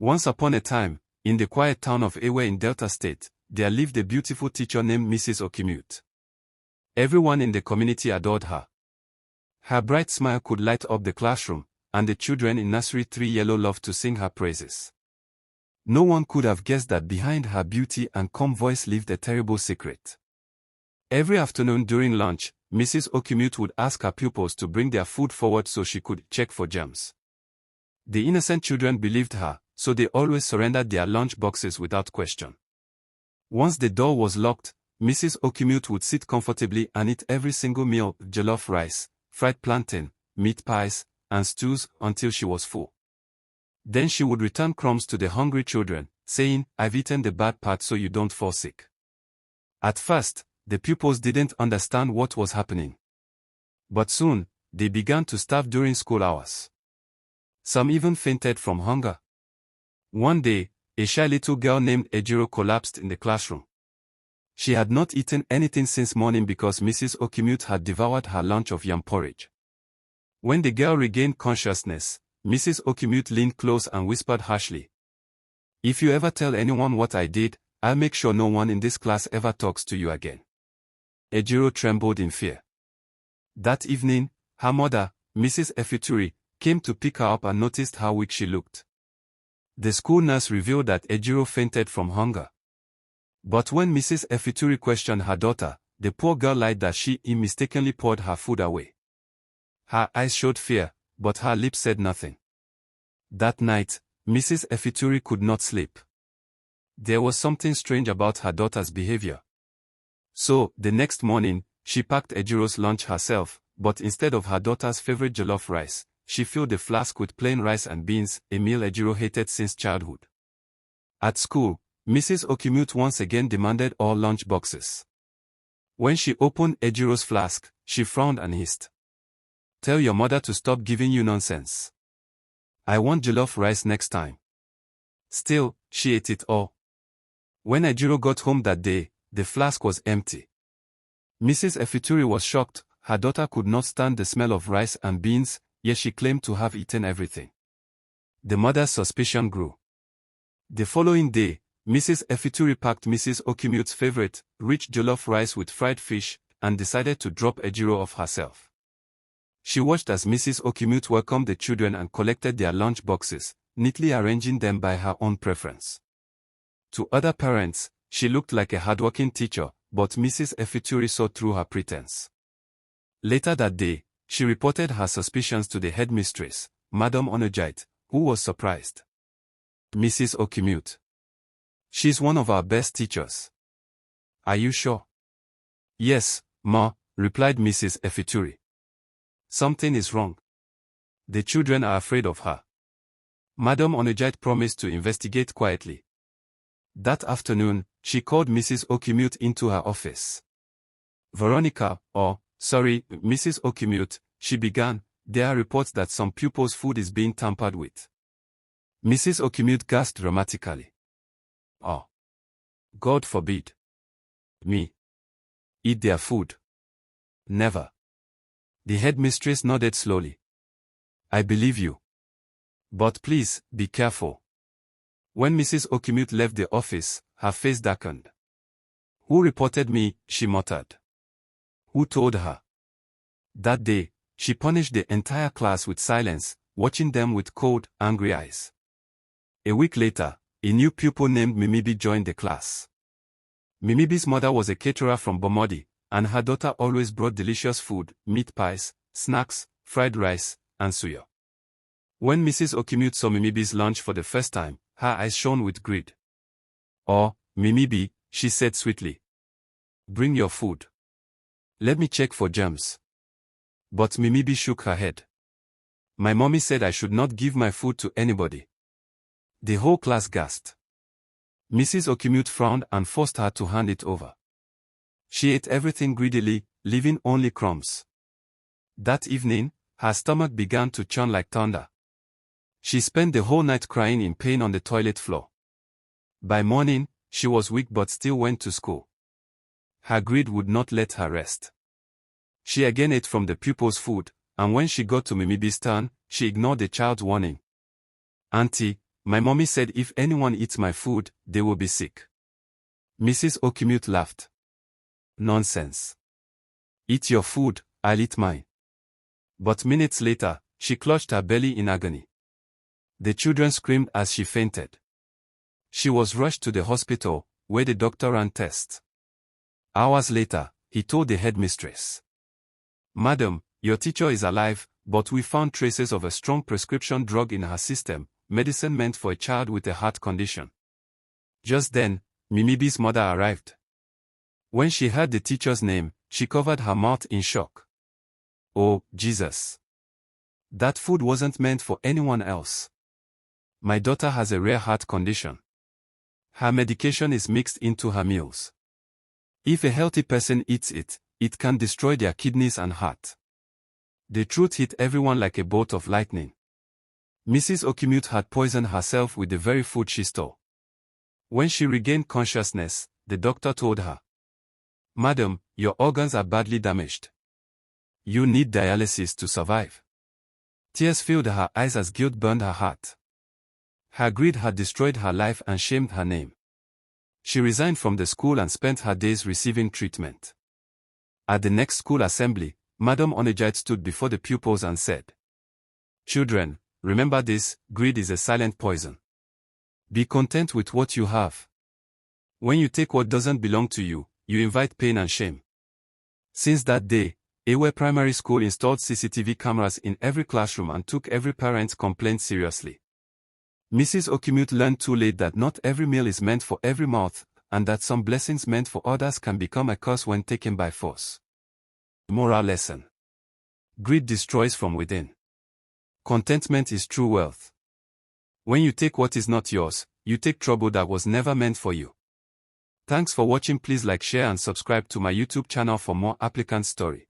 Once upon a time, in the quiet town of Ewe in Delta State, there lived a beautiful teacher named Mrs. Okimute. Everyone in the community adored her. Her bright smile could light up the classroom, and the children in Nursery 3 Yellow loved to sing her praises. No one could have guessed that behind her beauty and calm voice lived a terrible secret. Every afternoon during lunch, Mrs. Okimute would ask her pupils to bring their food forward so she could check for germs. The innocent children believed her, so they always surrendered their lunch boxes without question. Once the door was locked, Mrs. Okimute would sit comfortably and eat every single meal, jollof rice, fried plantain, meat pies, and stews, until she was full. Then she would return crumbs to the hungry children, saying, "I've eaten the bad part so you don't fall sick." At first, the pupils didn't understand what was happening. But soon, they began to starve during school hours. Some even fainted from hunger. One day, a shy little girl named Ejiro collapsed in the classroom. She had not eaten anything since morning because Mrs. Okimute had devoured her lunch of yam porridge. When the girl regained consciousness, Mrs. Okimute leaned close and whispered harshly, "If you ever tell anyone what I did, I'll make sure no one in this class ever talks to you again." Ejiro trembled in fear. That evening, her mother, Mrs. Efituri, came to pick her up and noticed how weak she looked. The school nurse revealed that Ejiro fainted from hunger. But when Mrs. Efituri questioned her daughter, the poor girl lied that she mistakenly poured her food away. Her eyes showed fear, but her lips said nothing. That night, Mrs. Efituri could not sleep. There was something strange about her daughter's behavior. So, the next morning, she packed Ejiro's lunch herself, but instead of her daughter's favorite jollof rice, she filled the flask with plain rice and beans, a meal Ejiro hated since childhood. At school, Mrs. Okimute once again demanded all lunch boxes. When she opened Ejiro's flask, she frowned and hissed, "Tell your mother to stop giving you nonsense. I want jollof rice next time." Still, she ate it all. When Ejiro got home that day, the flask was empty. Mrs. Efituri was shocked. Her daughter could not stand the smell of rice and beans, yet she claimed to have eaten everything. The mother's suspicion grew. The following day, Mrs. Efituri packed Mrs. Okimute's favorite, rich jollof rice with fried fish, and decided to drop Ejiro off herself. She watched as Mrs. Okimute welcomed the children and collected their lunch boxes, neatly arranging them by her own preference. To other parents, she looked like a hardworking teacher, but Mrs. Efituri saw through her pretense. Later that day, she reported her suspicions to the headmistress, Madam Onojite, who was surprised. "Mrs. Okimute. She's one of our best teachers." "Are you sure?" "Yes, Ma," replied Mrs. Efituri. "Something is wrong. The children are afraid of her." Madam Onojite promised to investigate quietly. That afternoon, she called Mrs. Okimute into her office. "Veronica, Mrs. Okimute," she began, "there are reports that some pupils' food is being tampered with." Mrs. Okimute gasped dramatically. "Oh. God forbid. Me. Eat their food. Never." The headmistress nodded slowly. "I believe you. But please, be careful." When Mrs. Okimute left the office, her face darkened. "Who reported me?" she muttered. "Who told her?" That day, she punished the entire class with silence, watching them with cold, angry eyes. A week later, a new pupil named Mimibi joined the class. Mimibi's mother was a caterer from Bomodi, and her daughter always brought delicious food, meat pies, snacks, fried rice, and suyo. When Mrs. Okimute saw Mimibi's lunch for the first time, her eyes shone with greed. "Oh, Mimibi," she said sweetly. "Bring your food. Let me check for germs." But Mimibi shook her head. "My mommy said I should not give my food to anybody." The whole class gasped. Mrs. Okimute frowned and forced her to hand it over. She ate everything greedily, leaving only crumbs. That evening, her stomach began to churn like thunder. She spent the whole night crying in pain on the toilet floor. By morning, she was weak but still went to school. Her greed would not let her rest. She again ate from the pupils' food, and when she got to Mimibi's turn, she ignored the child's warning. "Auntie, My mommy said if anyone eats my food, they will be sick. Mrs. Okimute laughed. Nonsense. Eat your food, I'll eat mine. But minutes later, she clutched her belly in agony. The children screamed as she fainted. She was rushed to the hospital, where the doctor ran tests. Hours later, he told the headmistress. Madam, your teacher is alive, but we found traces of a strong prescription drug in her system, medicine meant for a child with a heart condition. Just then, Mimibi's mother arrived. When she heard the teacher's name, she covered her mouth in shock. Oh, Jesus. That food wasn't meant for anyone else. My daughter has a rare heart condition. Her medication is mixed into her meals. If a healthy person eats it, it can destroy their kidneys and heart. The truth hit everyone like a bolt of lightning. Mrs. Okimute had poisoned herself with the very food she stole. When she regained consciousness, the doctor told her, Madam, your organs are badly damaged. You need dialysis to survive. Tears filled her eyes as guilt burned her heart. Her greed had destroyed her life and shamed her name. She resigned from the school and spent her days receiving treatment. At the next school assembly, Madam Onejite stood before the pupils and said, Children, remember this, greed is a silent poison. Be content with what you have. When you take what doesn't belong to you, you invite pain and shame. Since that day, Ewe Primary School installed CCTV cameras in every classroom and took every parent's complaint seriously. Mrs. Okimute learned too late that not every meal is meant for every mouth, and that some blessings meant for others can become a curse when taken by force. Moral lesson. Greed destroys from within. Contentment is true wealth. When you take what is not yours, you take trouble that was never meant for you. Thanks for watching. Please like, share and subscribe to my YouTube channel for more applicant story.